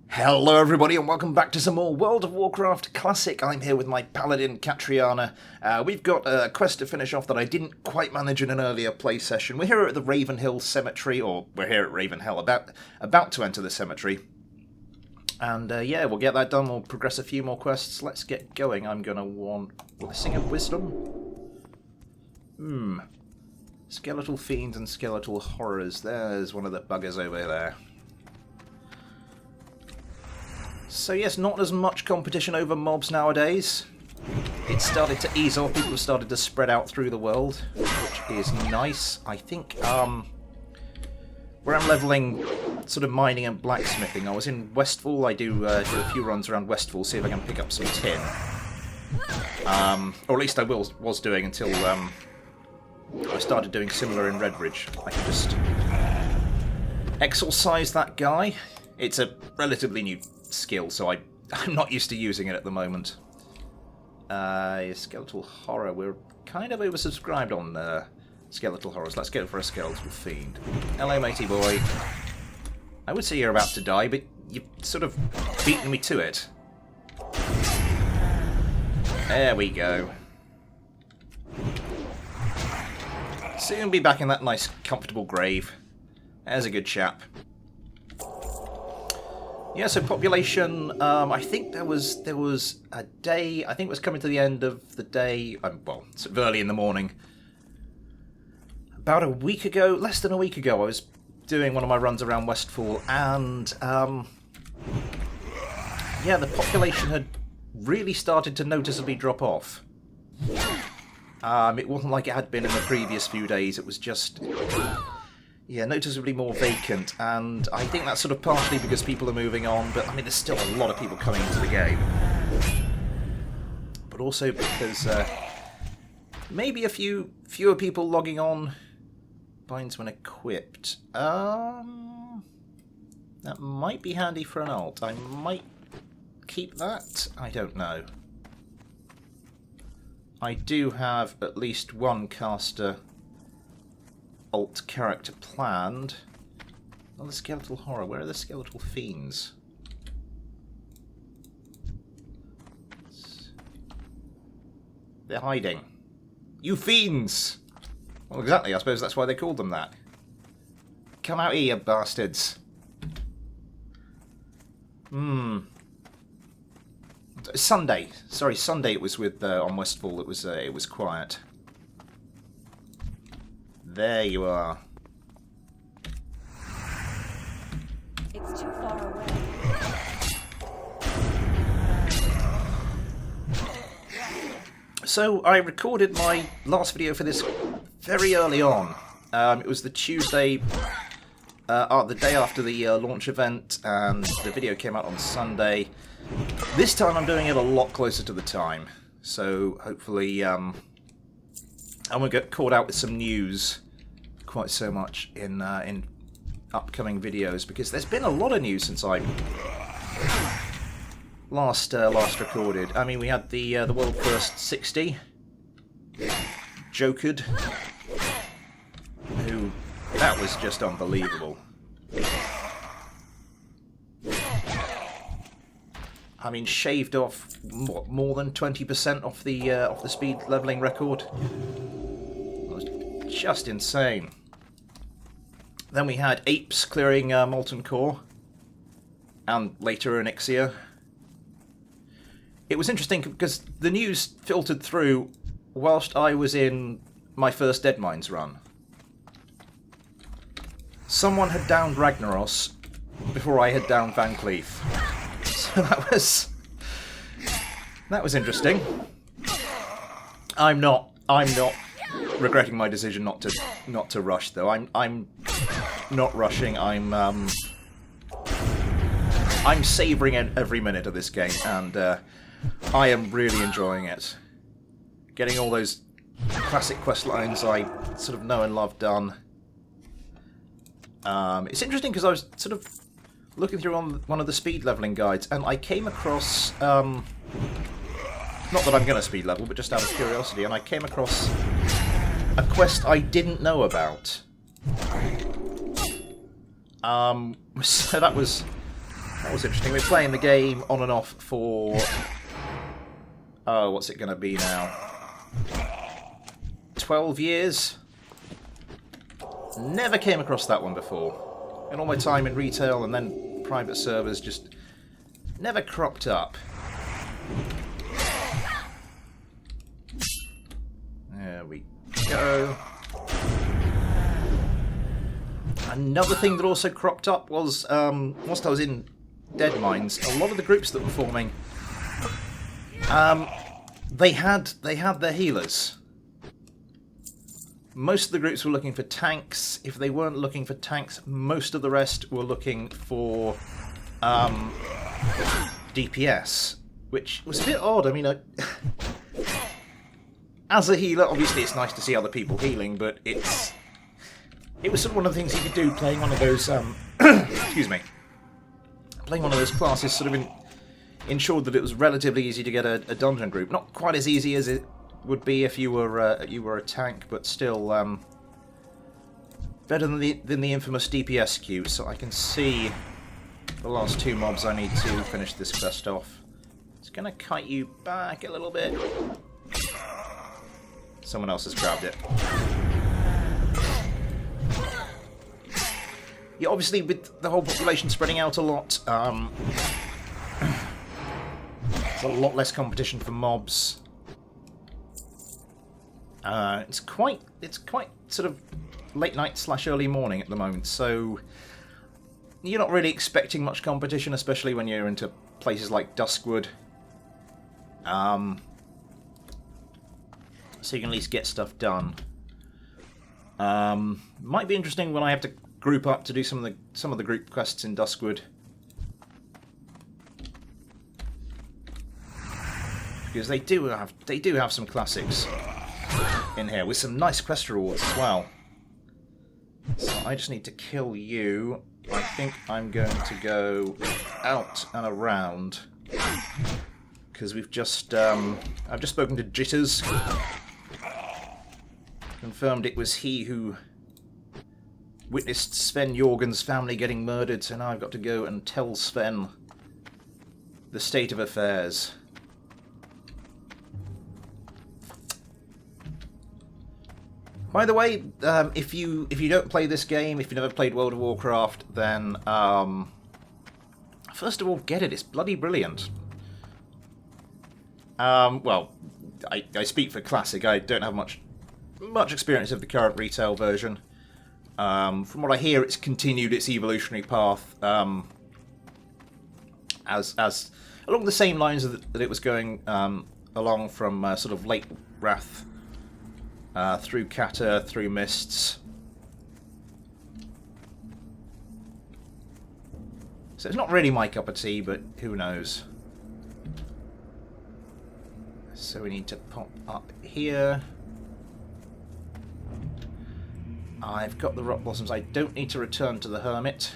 Hello everybody and welcome back to some more World of Warcraft Classic. I'm here with my paladin Catriona. We've got a quest to finish off that I didn't quite manage in an earlier play session. We're here at the Ravenhill Cemetery, or we're here at Ravenhill, about to enter the cemetery. And yeah, we'll get that done, we'll progress a few more quests. Let's get going. I'm going to want Blessing of Wisdom. Skeletal Fiends and Skeletal Horrors. There's one of the buggers over there. So yes, not as much competition over mobs nowadays. It's started to ease off, people have started to spread out through the world, which is nice. I think where I'm leveling sort of mining and blacksmithing, I was in Westfall. I do a few runs around Westfall, see if I can pick up some tin. Or at least I was doing until I started doing similar in Redbridge. I can just exorcise that guy. It's a relatively new skill, so I'm not used to using it at the moment. Skeletal Horror. We're kind of oversubscribed on Skeletal Horrors. Let's go for a Skeletal Fiend. Hello, matey boy. I would say you're about to die, but you've sort of beaten me to it. There we go. Soon be back in that nice, comfortable grave. There's a good chap. Yeah, so population, I think there was a day, I think it was coming to the end of the day, well, it's early in the morning. About a week ago, less than a week ago, I was doing one of my runs around Westfall, and yeah, the population had really started to noticeably drop off. It wasn't like it had been in the previous few days, it was just... yeah, noticeably more vacant, and I think that's sort of partially because people are moving on, but I mean, there's still a lot of people coming into the game. But also because maybe a fewer people logging on. Binds when equipped. That might be handy for an alt. I might keep that. I don't know. I do have at least one caster alt character planned. Oh, the Skeletal Horror. Where are the Skeletal Fiends? They're hiding. You fiends! Well, exactly. I suppose that's why they called them that. Come out here, you bastards. Sunday. Sorry, Sunday it was with on Westfall. It was quiet. There you are. It's too far away. So I recorded my last video for this very early on. It was the Tuesday, the day after the launch event, and the video came out on Sunday. This time I'm doing it a lot closer to the time, so hopefully I won't get caught out with some news quite so much in upcoming videos, because there's been a lot of news since I last recorded. I mean, we had the world first 60 Jokered, who that was just unbelievable. I mean, shaved off what, more than 20% off the speed leveling record. Just insane. Then we had Apes clearing Molten Core, and later Onyxia. It was interesting because the news filtered through whilst I was in my first Dead Mines run. Someone had downed Ragnaros before I had downed Van Cleef. So that was interesting. I'm not regretting my decision not to rush, though. I'm not rushing. I'm savouring every minute of this game, and I am really enjoying it. Getting all those classic quest lines I sort of know and love done. It's interesting because I was sort of looking through on one of the speed leveling guides, and I came across not that I'm going to speed level, but just out of curiosity, and I came across a quest I didn't know about. So that was That was interesting. We're playing the game on and off for... Oh, what's it going to be now? 12 years? Never came across that one before. In all my time in retail and then private servers, just never cropped up. There we go. Another thing that also cropped up was, whilst I was in Dead Mines, a lot of the groups that were forming, they had their healers. Most of the groups were looking for tanks. If they weren't looking for tanks, most of the rest were looking for DPS, which was a bit odd. I mean, as a healer, obviously it's nice to see other people healing, but it was sort of one of the things you could do playing one of those, excuse me, playing one of those classes sort of ensured that it was relatively easy to get a dungeon group. Not quite as easy as it would be if you were a tank, but still better than the infamous DPS queue. So I can see the last two mobs I need to finish this quest off. It's going to kite you back a little bit. Someone else has grabbed it. Yeah, obviously with the whole population spreading out a lot, there's a lot less competition for mobs. It's quite sort of late night / early morning at the moment, so you're not really expecting much competition, especially when you're into places like Duskwood. So you can at least get stuff done. Might be interesting when I have to group up to do some of the group quests in Duskwood, because they do have some classics in here with some nice quest rewards as well. So I just need to kill you. I think I'm going to go out and around because we've just I've just spoken to Jitters. Confirmed it was he who witnessed Sven Jorgen's family getting murdered, so now I've got to go and tell Sven the state of affairs. By the way, if you don't play this game, if you've never played World of Warcraft, then first of all, get it. It's bloody brilliant. Well, I speak for Classic. I don't have much experience of the current retail version. From what I hear, it's continued its evolutionary path as along the same lines that it was going along from sort of late Wrath through Cata, through Mists. So it's not really my cup of tea, but who knows. So we need to pop up here. I've got the rock blossoms. I don't need to return to the Hermit.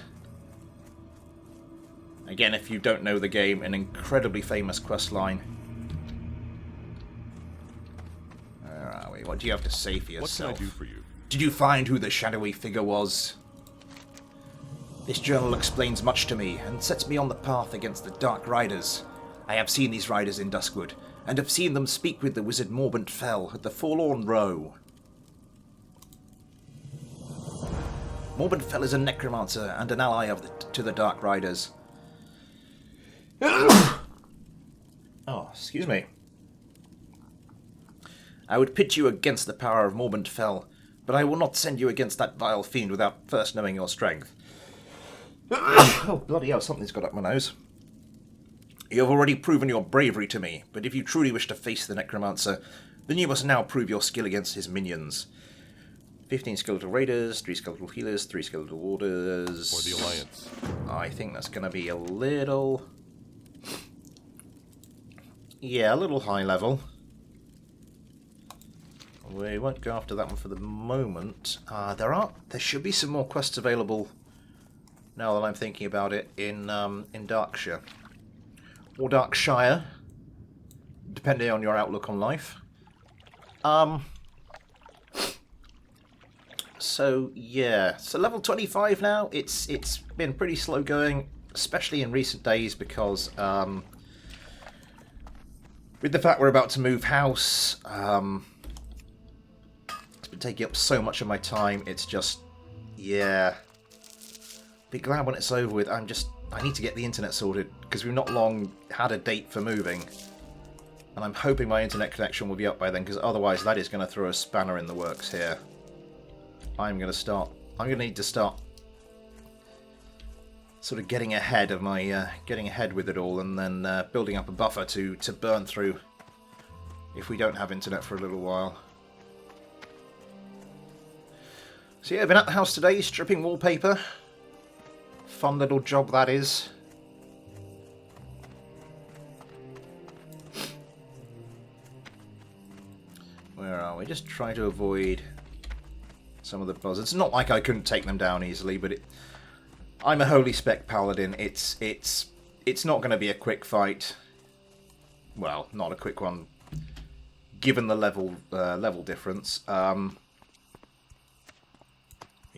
Again, if you don't know the game, an incredibly famous questline. Where are we? What do you have to say for yourself? What can I do for you? Did you find who the shadowy figure was? This journal explains much to me and sets me on the path against the Dark Riders. I have seen these riders in Duskwood, and have seen them speak with the wizard Morbant Fell at the Forlorn Row. Morbant Fell is a necromancer and an ally to the Dark Riders. Oh, excuse me. I would pit you against the power of Morbant Fell, but I will not send you against that vile fiend without first knowing your strength. Oh, bloody hell, something's got up my nose. You have already proven your bravery to me, but if you truly wish to face the necromancer, then you must now prove your skill against his minions. 15 skeletal raiders, 3 skeletal healers, 3 skeletal warders. For the Alliance. I think that's going to be a little... Yeah, a little high level. We won't go after that one for the moment. There should be some more quests available, now that I'm thinking about it, in Darkshire. Or Darkshire, depending on your outlook on life. So yeah, so level 25 now. It's been pretty slow going. especially in recent days, because with the fact we're about to move house, it's been taking up so much of my time. It's just, yeah. Be glad when it's over with. I need to get the internet sorted, because we've not long had a date for moving. And I'm hoping my internet connection will be up by then, because otherwise that is going to throw a spanner in the works here. I'm going to need to start sort of getting ahead of my, getting ahead with it all, and then building up a buffer to burn through if we don't have internet for a little while. So yeah, I've been at the house today, stripping wallpaper. Fun little job that is. Where are we? Just try to avoid some of the buzzards. It's not like I couldn't take them down easily, but I'm a holy spec paladin. It's not going to be a quick fight. Well, not a quick one, given the level difference. We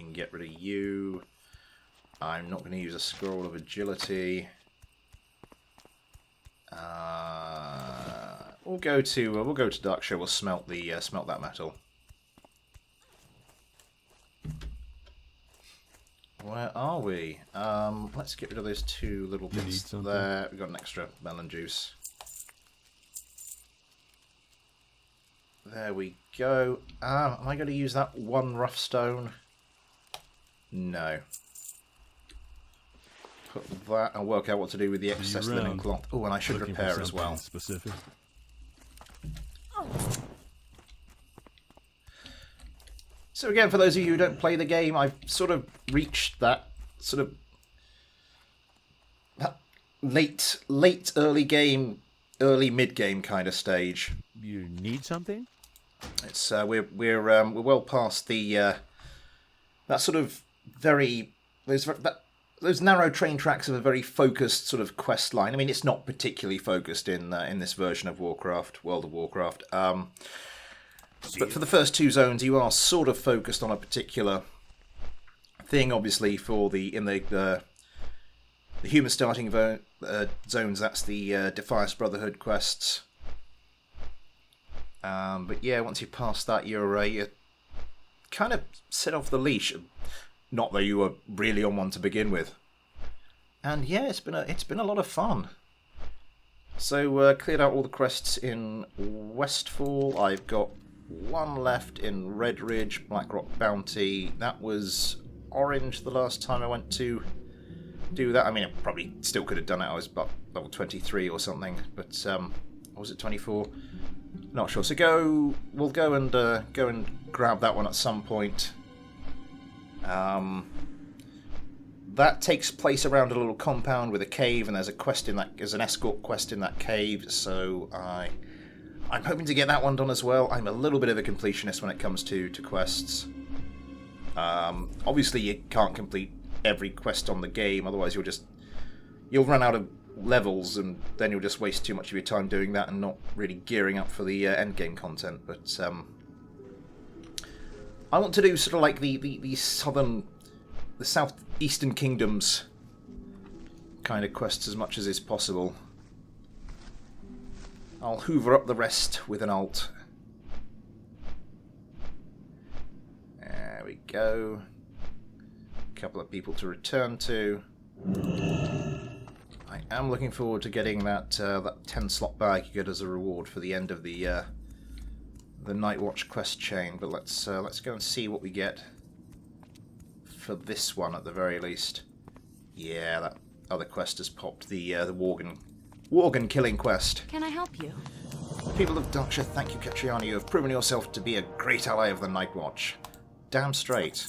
can get rid of you. I'm not going to use a scroll of agility. We'll go to Darkshire. We'll smelt that metal. Where are we? Let's get rid of those two little bits there. We've got an extra melon juice. There we go. Am I going to use that one rough stone? No. Put that and work out what to do with the excess linen cloth. Oh, and I should repair as well. Specific. So again, for those of you who don't play the game, I've sort of reached that sort of late early mid game kind of stage. You need something? It's we're well past the that sort of very those narrow train tracks of a very focused sort of quest line. I mean, it's not particularly focused in this version of Warcraft, World of Warcraft. But for the first two zones, you are sort of focused on a particular thing. Obviously, for the human starting zones, that's the Defiance Brotherhood quests. But yeah, once you pass that, you're kind of set off the leash. Not that you were really on one to begin with. And yeah, it's been a lot of fun. So cleared out all the quests in Westfall. I've got one left in Red Ridge, Blackrock Bounty. That was orange the last time I went to do that. I mean, I probably still could have done it. I was about level 23 or something, but was it 24? Not sure. So we'll go and grab that one at some point. That takes place around a little compound with a cave, and there's an escort quest in that cave. So I'm hoping to get that one done as well. I'm a little bit of a completionist when it comes to quests. Obviously, you can't complete every quest on the game, otherwise you'll run out of levels, and then you'll just waste too much of your time doing that and not really gearing up for the end game content. But I want to do sort of like the southeastern kingdoms kind of quests as much as is possible. I'll hoover up the rest with an alt. There we go. A couple of people to return to. I am looking forward to getting that 10-slot bag you get as a reward for the end of the Night Watch quest chain. But let's go and see what we get for this one at the very least. Yeah, that other quest has popped. The Worgen killing quest. Can I help you? People of Darkshire, thank you, Catriona. You have proven yourself to be a great ally of the Night Watch. Damn straight.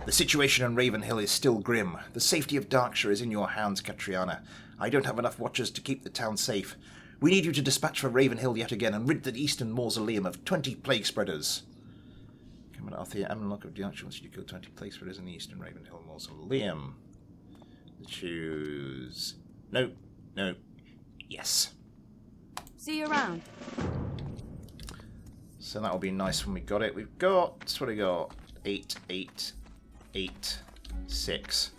The situation in Ravenhill is still grim. The safety of Darkshire is in your hands, Catriona. I don't have enough watchers to keep the town safe. We need you to dispatch for Ravenhill yet again and rid the Eastern Mausoleum of 20 plague spreaders. Come on, Althea, Ammonlock of Darkshire wants you to kill 20 plague spreaders in the Eastern Ravenhill Mausoleum. Choose. No. Yes. See you around. So that'll be nice when we got it. We've got, what do we got? 8, 8, 8, 6.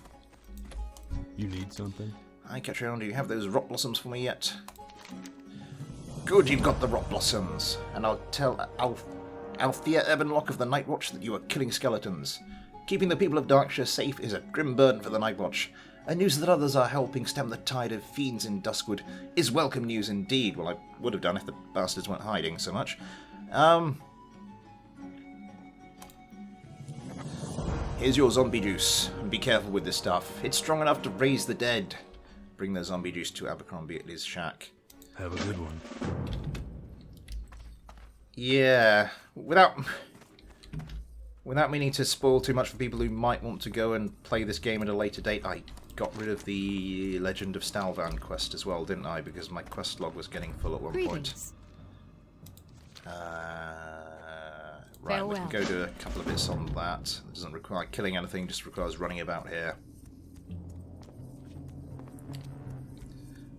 You need something? Hi, Catriona, do you have those rock blossoms for me yet? Good, you've got the rock blossoms. And I'll tell Althea Ebenlock of the Night Watch that you are killing skeletons. Keeping the people of Darkshire safe is a grim burden for the Night Watch. And news that others are helping stem the tide of fiends in Duskwood is welcome news indeed. Well, I would have done if the bastards weren't hiding so much. Here's your zombie juice. And be careful with this stuff. It's strong enough to raise the dead. Bring the zombie juice to Abercrombie at his shack. Have a good one. Yeah, without meaning to spoil too much for people who might want to go and play this game at a later date, I got rid of the Legend of Stalvan quest as well, didn't I? Because my quest log was getting full at one point. Right, we can go do a couple of bits on that. It doesn't require killing anything, just requires running about here.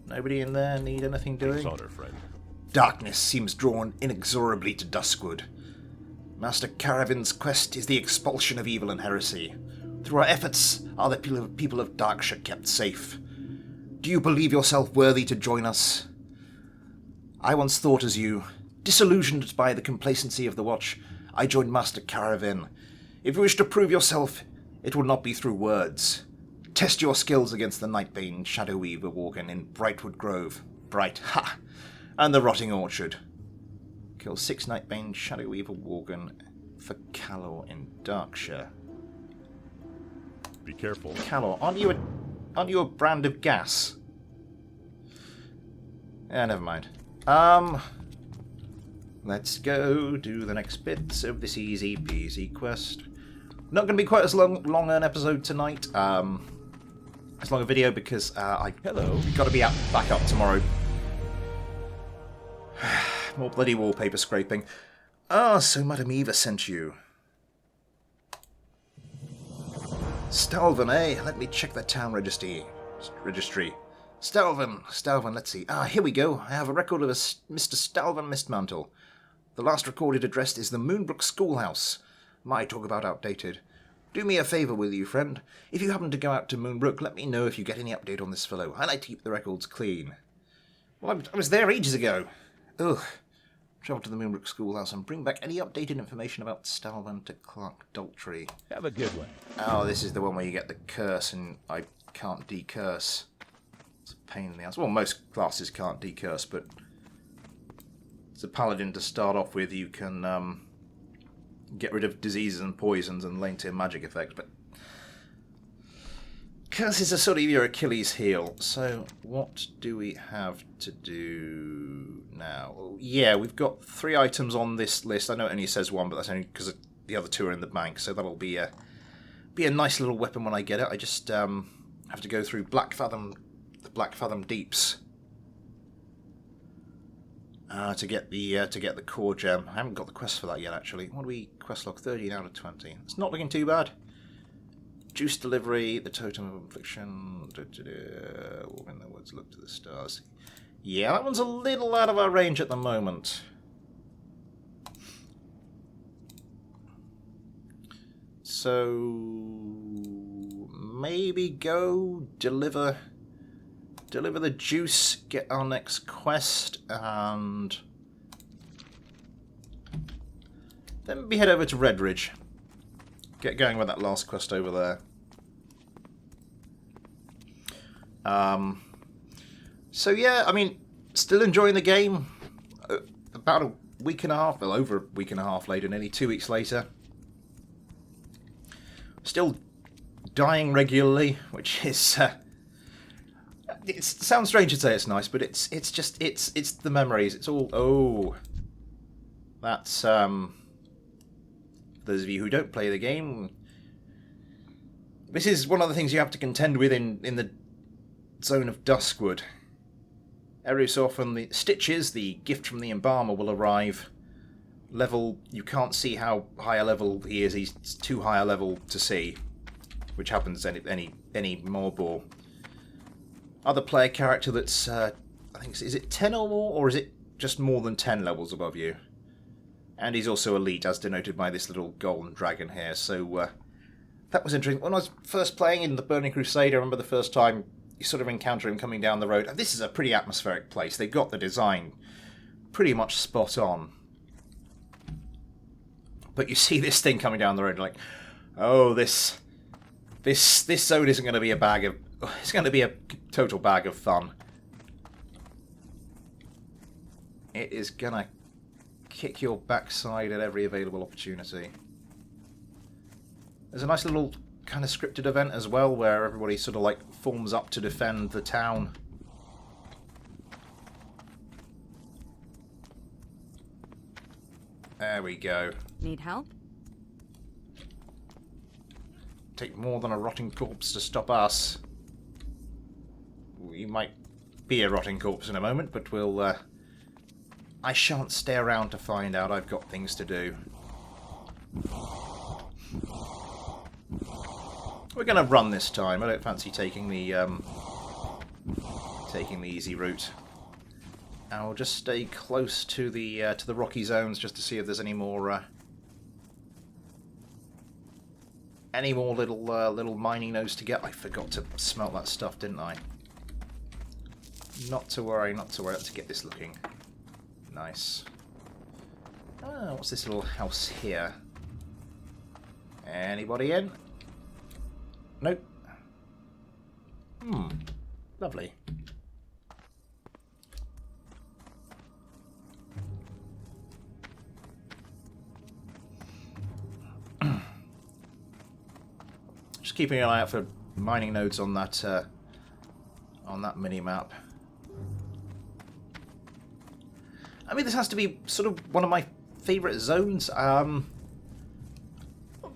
Nobody in there need anything doing? Solder, friend. Darkness seems drawn inexorably to Duskwood. Master Caravan's quest is the expulsion of evil and heresy. Through our efforts, are the people of Darkshire kept safe. Do you believe yourself worthy to join us? I once thought as you. Disillusioned by the complacency of the Watch, I joined Master Caravan. If you wish to prove yourself, it will not be through words. Test your skills against the Nightbane Shadow Weaver Worgen in Brightwood Grove. Bright, ha! And the Rotting Orchard. Kill 6 Nightbane Shadow Weaver Worgen for Calor in Darkshire. Be careful. Calor, aren't you a brand of gas? Yeah, never mind. Let's go do the next bits of this easy peasy quest. Not going to be quite as long an episode tonight. As long a video because I got to be back up tomorrow. More bloody wallpaper scraping. Ah, so Madame Eva sent you. Stalvan, eh? Let me check the town registry. Stalvan, let's see. Ah, here we go. I have a record of a Mr. Stalvan Mistmantle. The last recorded address is the Moonbrook Schoolhouse. My, talk about outdated. Do me a favour, will you, friend? If you happen to go out to Moonbrook, let me know if you get any update on this fellow. I like to keep the records clean. Well, I was there ages ago. Ugh. Travel to the Moonbrook Schoolhouse and bring back any updated information about Stalvan to Clark Daltrey. Have a good one. Oh, this is the one where you get the curse and I can't decurse. It's a pain in the ass. Well, most classes can't decurse, but as a paladin to start off with, you can get rid of diseases and poisons and lane-tier magic effects, but curses are sort of your Achilles heel. So what do we have to do now? Well, yeah, we've got 3 items on this list. I know it only says 1, but that's only because the other 2 are in the bank, so that'll be a nice little weapon when I get it. I just have to go through the Black Fathom Deeps to get the core gem. I haven't got the quest for that yet, actually. What do we quest log? 13 out of 20. It's not looking too bad. Juice delivery, the totem of affliction. Walk in the woods, look to the stars. Yeah, that one's a little out of our range at the moment. So maybe go deliver the juice, get our next quest, and then maybe head over to Redridge. Get going with that last quest over there. So yeah, I mean, still enjoying the game. About a week and a half, well, over a week and a half later, nearly 2 weeks later. Still dying regularly, which is it sounds strange to say it's nice, but it's the memories. It's all that's those of you who don't play the game. This is one of the things you have to contend with in the zone of Duskwood. Every so often the Stitches, the gift from the Embalmer, will arrive. Level, you can't see how high a level he is. He's too high a level to see, which happens any mob or other player character that's I think is it 10 or more, or is it just more than 10 levels above you? And he's also elite, as denoted by this little golden dragon here. So that was interesting. When I was first playing in the Burning Crusade, I remember the first time you sort of encounter him coming down the road. And this is a pretty atmospheric place. They've got the design pretty much spot on. But you see this thing coming down the road, like, oh, this zone isn't going to be a bag of... It's going to be a total bag of fun. It is going to kick your backside at every available opportunity. There's a nice little kind of scripted event as well, where everybody sort of like forms up to defend the town. There we go. Need help? Take more than a rotting corpse to stop us. We might be a rotting corpse in a moment, but we'll... I shan't stay around to find out. I've got things to do. We're going to run this time. I don't fancy taking the easy route. And we'll just stay close to the rocky zones just to see if there's any more little mining nodes to get. I forgot to smelt that stuff, didn't I? Not to worry, not to worry. Let's get this looking nice. Oh, what's this little house here? Anybody in? Nope. Lovely. Just keeping an eye out for mining nodes on that mini-map. I mean, this has to be sort of one of my favourite zones. The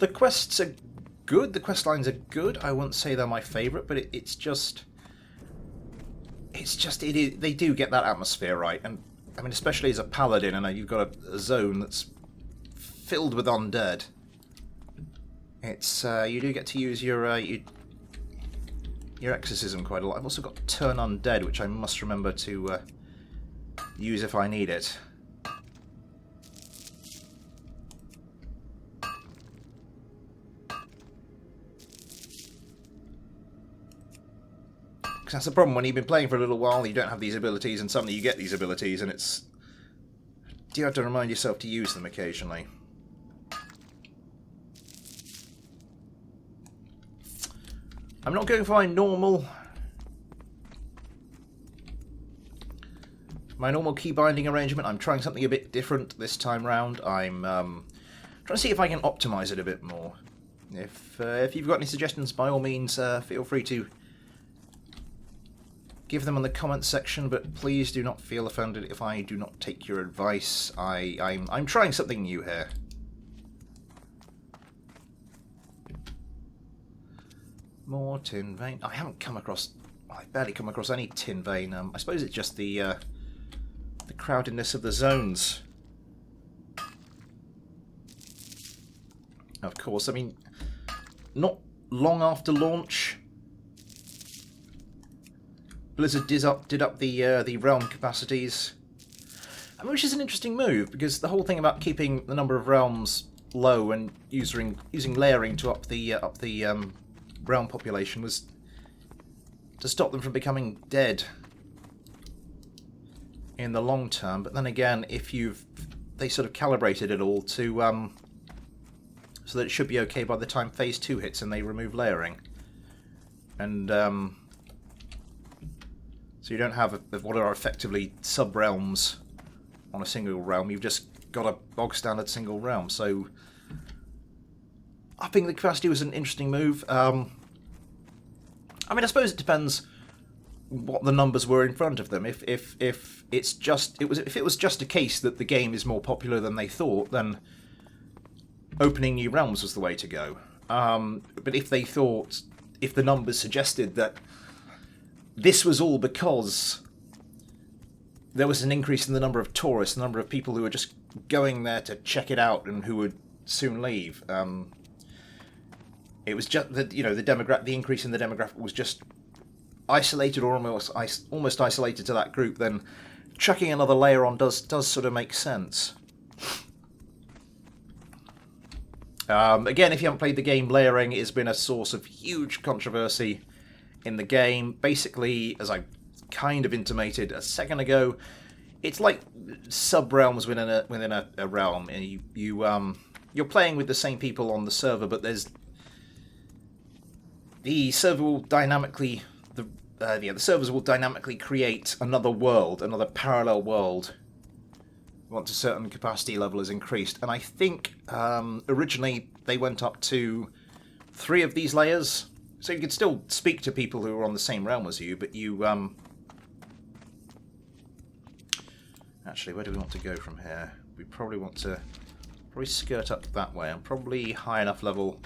quests are good, the quest lines are good. I wouldn't say they're my favourite, but they do get that atmosphere right. And I mean, especially as a paladin, and you've got a zone that's filled with undead. It's you do get to use your exorcism quite a lot. I've also got turn undead, which I must remember to use if I need it. Because that's the problem when you've been playing for a little while, you don't have these abilities, and suddenly you get these abilities, and it's... Do you have to remind yourself to use them occasionally? I'm not going for my normal key binding arrangement. I'm trying something a bit different this time round. I'm trying to see if I can optimize it a bit more. If you've got any suggestions, by all means, feel free to give them in the comments section. But please do not feel offended if I do not take your advice. I'm trying something new here. More tin vein. I haven't come across... I barely come across any tin vein. I suppose it's just the crowdedness of the zones. Of course, I mean, not long after launch, Blizzard did up the realm capacities. I mean, which is an interesting move, because the whole thing about keeping the number of realms low and using layering to up the realm population was to stop them from becoming dead in the long term. But then again, they sort of calibrated it all to so that it should be okay by the time phase 2 hits and they remove layering, and so you don't have what are effectively sub realms on a single realm. You've just got a bog standard single realm. So upping the capacity was an interesting move. I mean, I suppose it depends what the numbers were in front of them. If it was just a case that the game is more popular than they thought, then opening new realms was the way to go. But if the numbers suggested that this was all because there was an increase in the number of tourists, the number of people who were just going there to check it out and who would soon leave. It was just that, the increase in the demographic was just isolated, or almost isolated to that group. Then chucking another layer on does sort of make sense. Again, if you haven't played the game, layering has been a source of huge controversy in the game. Basically, as I kind of intimated a second ago, it's like sub-realms within a realm. And you're playing with the same people on the server, but the server will dynamically the servers will dynamically create another world, another parallel world, once a certain capacity level is increased. And I think originally they went up to 3 of these layers, so you could still speak to people who are on the same realm as you, but you actually, where do we want to go from here? We probably want to skirt up that way. I'm probably high enough level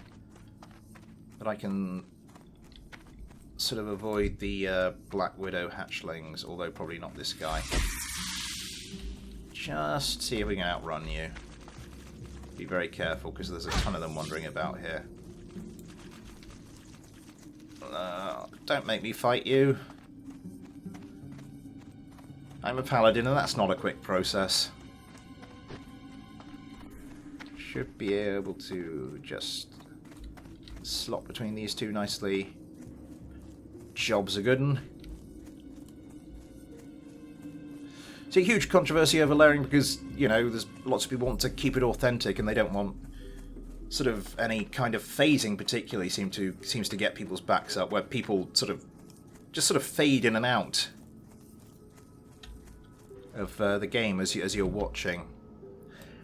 that I can sort of avoid the Black Widow hatchlings, although probably not this guy. Just see if we can outrun you. Be very careful, because there's a ton of them wandering about here. Don't make me fight you. I'm a paladin, and that's not a quick process. Should be able to just slot between these two nicely. Job's a good one. It's a huge controversy over layering because, you know, there's lots of people want to keep it authentic and they don't want sort of any kind of phasing particularly seems to get people's backs up, where people just fade in and out of the game as you're watching.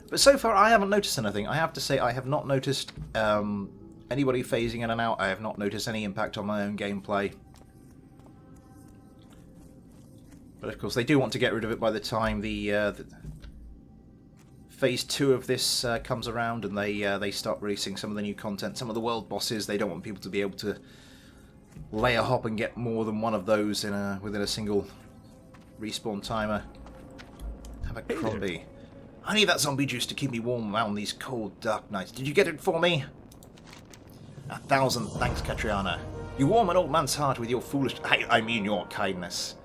But so far I haven't noticed anything. I have to say I have not noticed anybody phasing in and out. I have not noticed any impact on my own gameplay. But of course, they do want to get rid of it by the time the phase 2 of this comes around, and they start releasing some of the new content, some of the world bosses. They don't want people to be able to layer hop and get more than one of those within a single respawn timer. Have a Crombie. I need that zombie juice to keep me warm around these cold, dark nights. Did you get it for me? 1,000 thanks, Catriona. You warm an old man's heart with your foolish... I mean your kindness.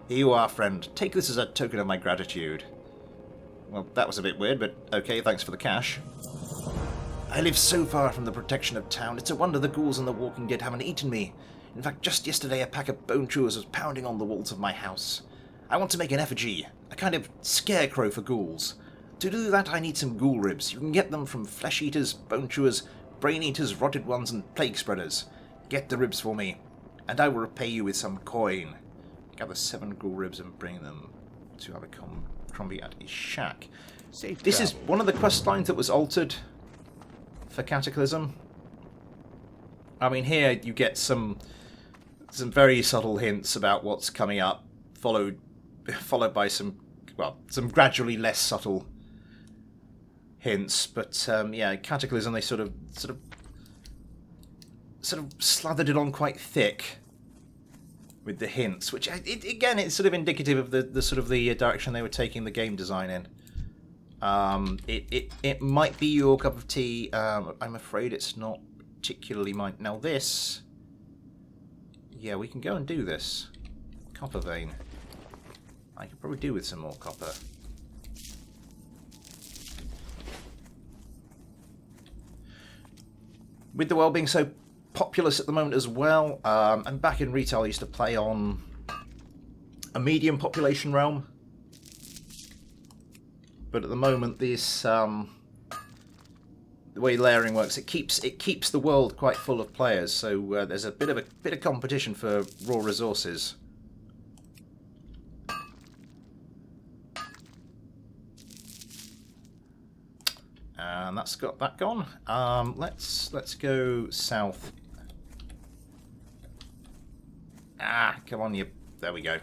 Here you are, friend. Take this as a token of my gratitude. Well, that was a bit weird, but okay, thanks for the cash. I live so far from the protection of town. It's a wonder the ghouls and the walking dead haven't eaten me. In fact, just yesterday a pack of bone chewers was pounding on the walls of my house. I want to make an effigy, a kind of scarecrow for ghouls. To do that, I need some ghoul ribs. You can get them from flesh eaters, bone chewers, brain eaters, rotted ones, and plague spreaders. Get the ribs for me, and I will repay you with some coin. Gather 7 ghoul ribs and bring them to have a Crombie at his shack. This is one of the quest lines that was altered for Cataclysm. I mean, here you get some very subtle hints about what's coming up, followed by some gradually less subtle hints. But yeah, Cataclysm, they sort of slathered it on quite thick with the hints, which again, it's sort of indicative of the sort of the direction they were taking the game design in. It might be your cup of tea. I'm afraid it's not particularly mine. Now this, yeah, we can go and do this. Copper vein. I could probably do with some more copper. With the world being so populous at the moment as well, and back in retail I used to play on a medium population realm, but at the moment this the way layering works, it keeps the world quite full of players, so there's a bit of competition for raw resources. And that's got that gone. Let's go south. Come on, you. There we go.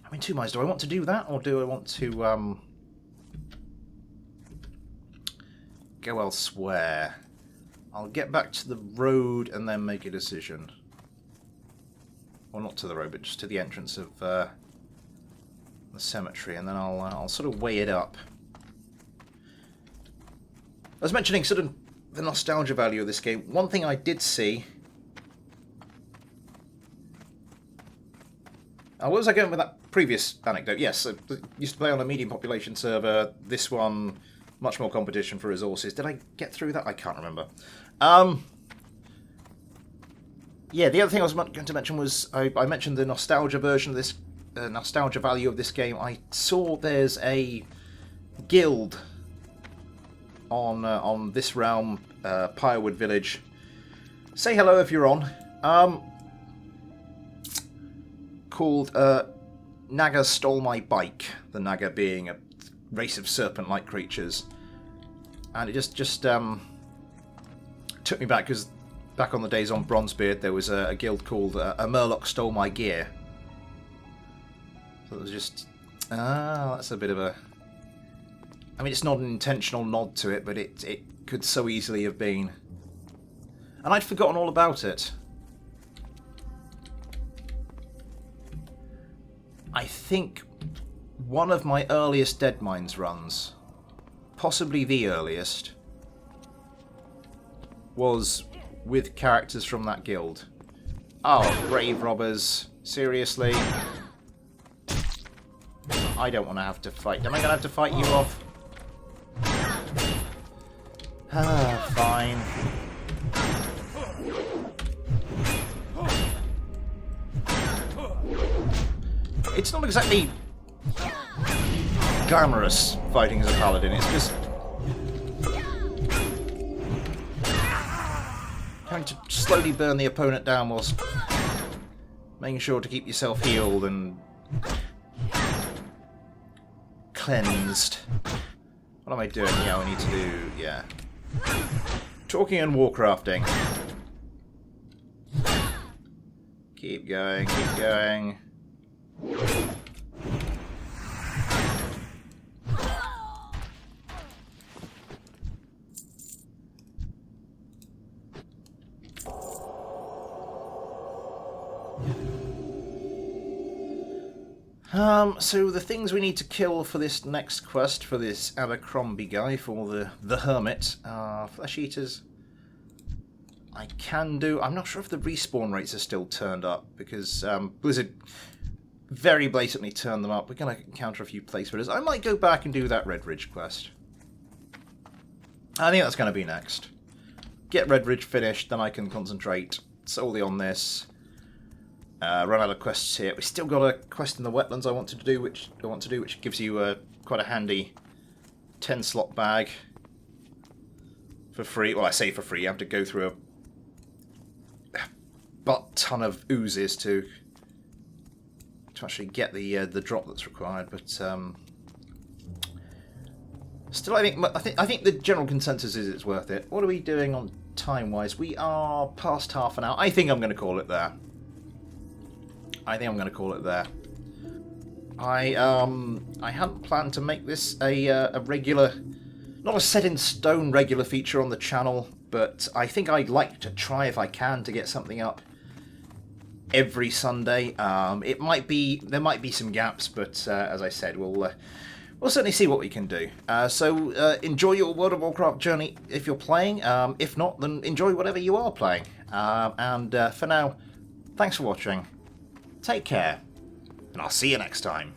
I'm in 2 minds. Do I want to do that, or do I want to go elsewhere? I'll get back to the road and then make a decision. Well, not to the road, but just to the entrance of the cemetery, and then I'll sort of weigh it up. I was mentioning sort of the nostalgia value of this game. One thing I did see... where was I going with that previous anecdote? Yes, I used to play on a medium population server. This one much more competition for resources. Did I get through that? I can't remember. Yeah, the other thing I was going to mention was I mentioned the nostalgia version of this, nostalgia value of this game. I saw there's a guild on this realm, Pyrewood Village. Say hello if you're on. Called Naga Stole My Bike. The Naga being a race of serpent-like creatures, and it just took me back, because back on the days on Bronzebeard there was a guild called a Murloc Stole My Gear. So it was just that's a bit of a. I mean, it's not an intentional nod to it, but it could so easily have been. And I'd forgotten all about it. I think one of my earliest Dead Mines runs, possibly the earliest, was with characters from that guild. Oh, grave robbers. Seriously? I don't want to have to fight. Am I going to have to fight you off? Ah, fine. It's not exactly glamorous fighting as a paladin, it's just having to slowly burn the opponent down whilst making sure to keep yourself healed and cleansed. What am I doing? Yeah, I need to do... yeah. Talking and warcrafting. Keep going, keep going. So the things we need to kill for this next quest, for this Abercrombie guy, for the Hermit, are flesh eaters. I can do... I'm not sure if the respawn rates are still turned up, because Blizzard very blatantly turned them up. We're going to encounter a few place raiders. I might go back and do that Red Ridge quest. I think that's going to be next. Get Red Ridge finished, then I can concentrate solely on this. Run out of quests here. We still got a quest in the wetlands I want to do, which gives you quite a handy 10-slot bag for free. Well, I say for free. You have to go through a butt ton of oozes to actually get the drop that's required. But still, I think the general consensus is it's worth it. What are we doing on time-wise? We are past half an hour. I think I'm going to call it there. I hadn't planned to make this a regular, not a set-in-stone regular feature on the channel, but I think I'd like to try, if I can, to get something up every Sunday. There might be some gaps, but as I said, we'll certainly see what we can do. So enjoy your World of Warcraft journey if you're playing. If not, then enjoy whatever you are playing. And for now, thanks for watching. Take care, and I'll see you next time.